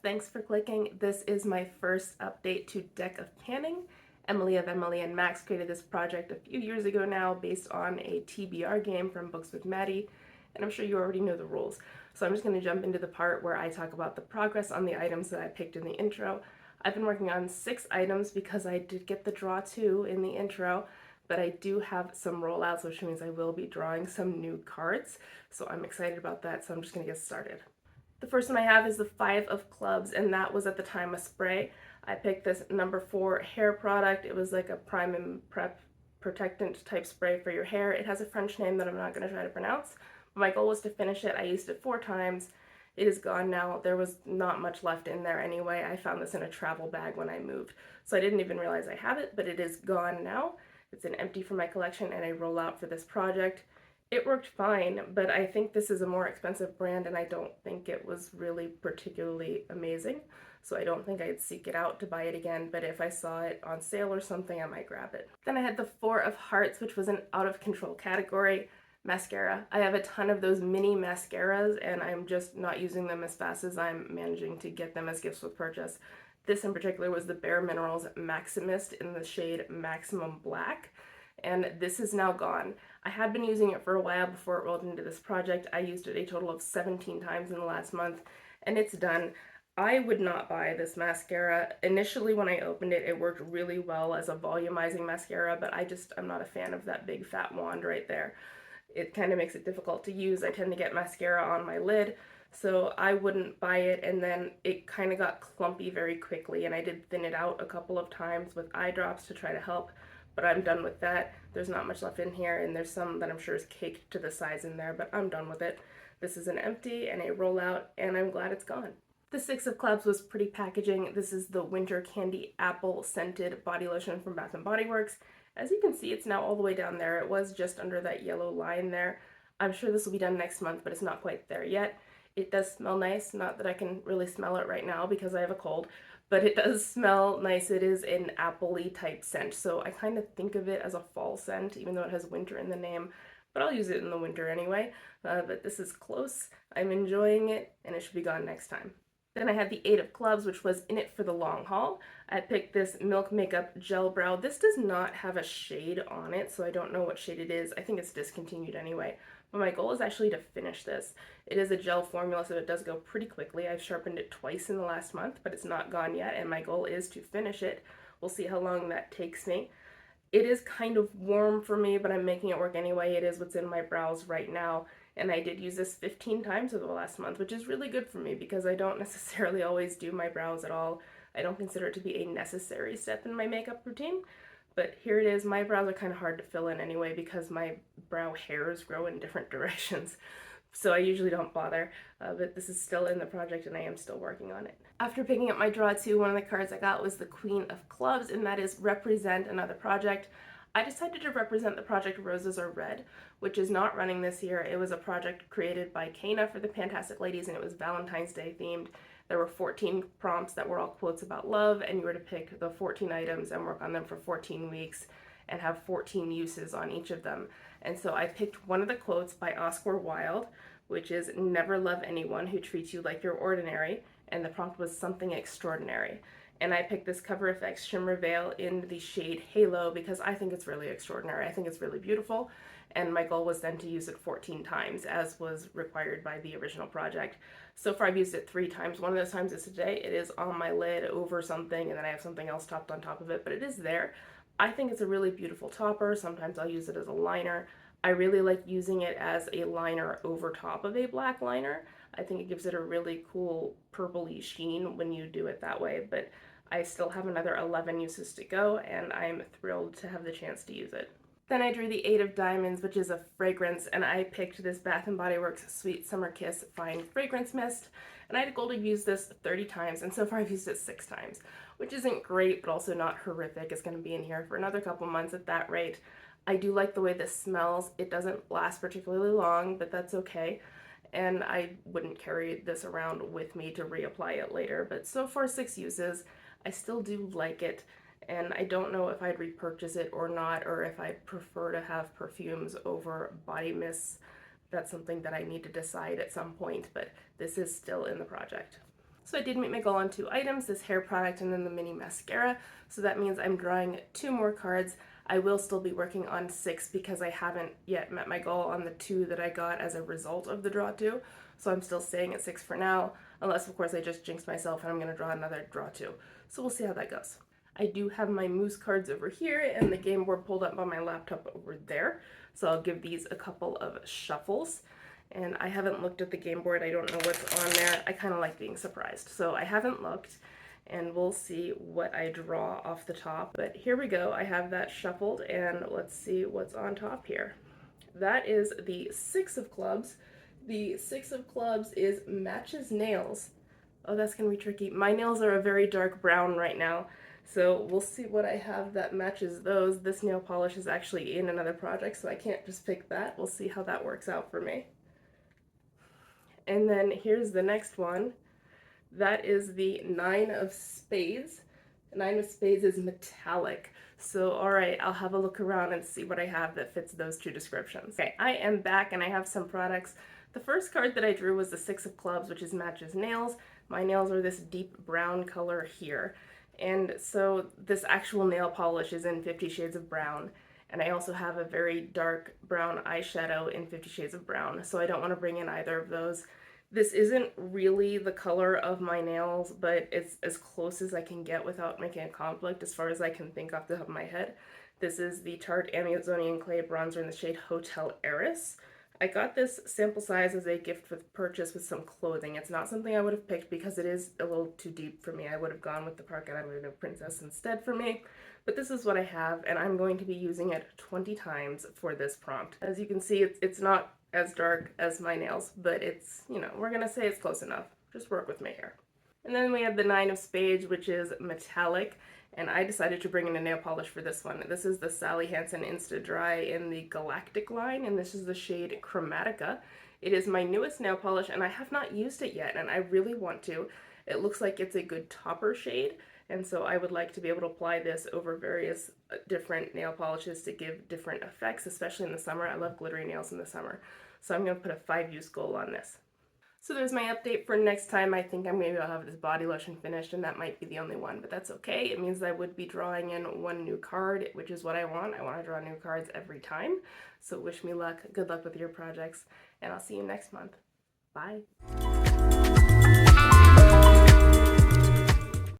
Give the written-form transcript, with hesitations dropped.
thanks for clicking. This is my first update to Deck of Panning. Emily of Emily and Max created this project a few years ago now based on a TBR game from Books with Maddie, and I'm sure you already know the rules. So I'm just going to jump into the part where I talk about the progress on the items that I picked in the intro. I've been working on 6 items because I did get the draw 2 in the intro, but I do have some rollouts, which means I will be drawing some new cards. So I'm excited about that, so I'm just going to get started. The first one I have is the 5 of Clubs, and that was at the time a spray. I picked this number 4 hair product. It was like a prime and prep protectant type spray for your hair. It has a French name that I'm not going to try to pronounce. But my goal was to finish it. I used it 4 times. It is gone now. There was not much left in there anyway. I found this in a travel bag when I moved. So I didn't even realize I have it, but it is gone now. It's an empty for my collection and a rollout for this project. It worked fine, but I think this is a more expensive brand and I don't think it was really particularly amazing. So I don't think I'd seek it out to buy it again, but if I saw it on sale or something, I might grab it. Then I had the 4 of Hearts, which was an out of control category. Mascara. I have a ton of those mini mascaras and I'm just not using them as fast as I'm managing to get them as gifts with purchase. This in particular was the Bare Minerals Maximist in the shade Maximum Black, and this is now gone. I had been using it for a while before it rolled into this project. I used it a total of 17 times in the last month, and it's done. I would not buy this mascara. Initially when I opened it, it worked really well as a volumizing mascara, but I'm not a fan of that big fat wand right there. It kind of makes it difficult to use. I tend to get mascara on my lid, so I wouldn't buy it, and then it kind of got clumpy very quickly, and I did thin it out a couple of times with eye drops to try to help, but I'm done with that. There's not much left in here, and there's some that I'm sure is caked to the size in there, but I'm done with it. This is an empty and a rollout, and I'm glad it's gone. The 6 of Clubs was pretty packaging. This is the Winter Candy Apple Scented Body Lotion from Bath & Body Works. As you can see, it's now all the way down there. It was just under that yellow line there. I'm sure this will be done next month, but it's not quite there yet. It does smell nice. Not that I can really smell it right now because I have a cold, but it does smell nice. It is an apple-y type scent, so I kind of think of it as a fall scent, even though it has winter in the name, but I'll use it in the winter anyway. But this is close. I'm enjoying it, and it should be gone next time. Then I had the 8 of Clubs, which was in it for the long haul. I picked this Milk Makeup Gel Brow. This does not have a shade on it, so I don't know what shade it is. I think it's discontinued anyway. But my goal is actually to finish this. It is a gel formula, so it does go pretty quickly. I've sharpened it twice in the last month, but it's not gone yet, and my goal is to finish it. We'll see how long that takes me. It is kind of warm for me, but I'm making it work anyway. It is what's in my brows right now. And I did use this 15 times over the last month, which is really good for me because I don't necessarily always do my brows at all. I don't consider it to be a necessary step in my makeup routine, but here it is. My brows are kind of hard to fill in anyway because my brow hairs grow in different directions. So I usually don't bother, but this is still in the project and I am still working on it. After picking up my draw 2, one of the cards I got was the Queen of Clubs, and that is Represent Another Project. I decided to represent the project Roses Are Red, which is not running this year. It was a project created by Kana for the Fantastic Ladies, and it was Valentine's Day themed. There were 14 prompts that were all quotes about love, and you were to pick the 14 items and work on them for 14 weeks and have 14 uses on each of them. And so I picked one of the quotes by Oscar Wilde, which is "Never love anyone who treats you like you're ordinary," and the prompt was "something extraordinary." And I picked this Cover FX Shimmer Veil in the shade Halo because I think it's really extraordinary. I think it's really beautiful, and my goal was then to use it 14 times, as was required by the original project. So far I've used it 3 times. One of those times is today. It is on my lid over something, and then I have something else topped on top of it, but it is there. I think it's a really beautiful topper. Sometimes I'll use it as a liner. I really like using it as a liner over top of a black liner. I think it gives it a really cool purpley sheen when you do it that way, but I still have another 11 uses to go, and I'm thrilled to have the chance to use it. Then I drew the 8 of Diamonds, which is a fragrance, and I picked this Bath & Body Works Sweet Summer Kiss Fine Fragrance Mist, and I had a goal to use this 30 times, and so far I've used it 6 times, which isn't great, but also not horrific. It's going to be in here for another couple months at that rate. I do like the way this smells. It doesn't last particularly long, but that's okay. And I wouldn't carry this around with me to reapply it later, but so far 6 uses. I still do like it, and I don't know if I'd repurchase it or not, or if I prefer to have perfumes over body mists. That's something that I need to decide at some point, but this is still in the project. So I did meet my goal on 2 items, this hair product and then the mini mascara. So that means I'm drawing 2 more cards. I will still be working on 6 because I haven't yet met my goal on the 2 that I got as a result of the draw 2. So I'm still staying at 6 for now, unless of course I just jinx myself and I'm going to draw another draw 2. So we'll see how that goes. I do have my moose cards over here and the game board pulled up on my laptop over there. So I'll give these a couple of shuffles. And I haven't looked at the game board. I don't know what's on there. I kind of like being surprised. So I haven't looked, and we'll see what I draw off the top. But here we go. I have that shuffled, and let's see what's on top here. That is the 6 of clubs. The 6 of clubs is matches nails. Oh, that's going to be tricky. My nails are a very dark brown right now. So we'll see what I have that matches those. This nail polish is actually in another project, so I can't just pick that. We'll see how that works out for me. And then here's the next one. That is the 9 of spades. The 9 of spades is metallic. So, all right, I'll have a look around and see what I have that fits those 2 descriptions. Okay, I am back and I have some products. The first card that I drew was the 6 of clubs, which is matches nails. My nails are this deep brown color here. And so this actual nail polish is in 50 Shades of Brown. And I also have a very dark brown eyeshadow in 50 Shades of Brown, so I don't want to bring in either of those. This isn't really the color of my nails, but it's as close as I can get without making a conflict as far as I can think off the top of my head. This is the Tarte Amazonian Clay Bronzer in the shade Hotel Heiress. I got this sample size as a gift with purchase with some clothing. It's not something I would have picked because it is a little too deep for me. I would have gone with the Park Avenue Princess instead for me. But this is what I have, and I'm going to be using it 20 times for this prompt. As you can see, it's not as dark as my nails, but it's, you know, we're gonna say it's close enough. Just work with me here. And then we have the 9 of spades, which is metallic, and I decided to bring in a nail polish for this one. This is the Sally Hansen Insta Dry in the Galactic line, and this is the shade Chromatica. It is my newest nail polish, and I have not used it yet, and I really want to. It looks like it's a good topper shade, and so I would like to be able to apply this over various different nail polishes to give different effects, especially in the summer. I love glittery nails in the summer. So I'm going to put a 5-use goal on this. So there's my update for next time. I think I'm maybe I'll have this body lotion finished, and that might be the only one, but that's okay. It means I would be drawing in 1 new card, which is what I want. I want to draw new cards every time. So wish me luck. Good luck with your projects, and I'll see you next month. Bye.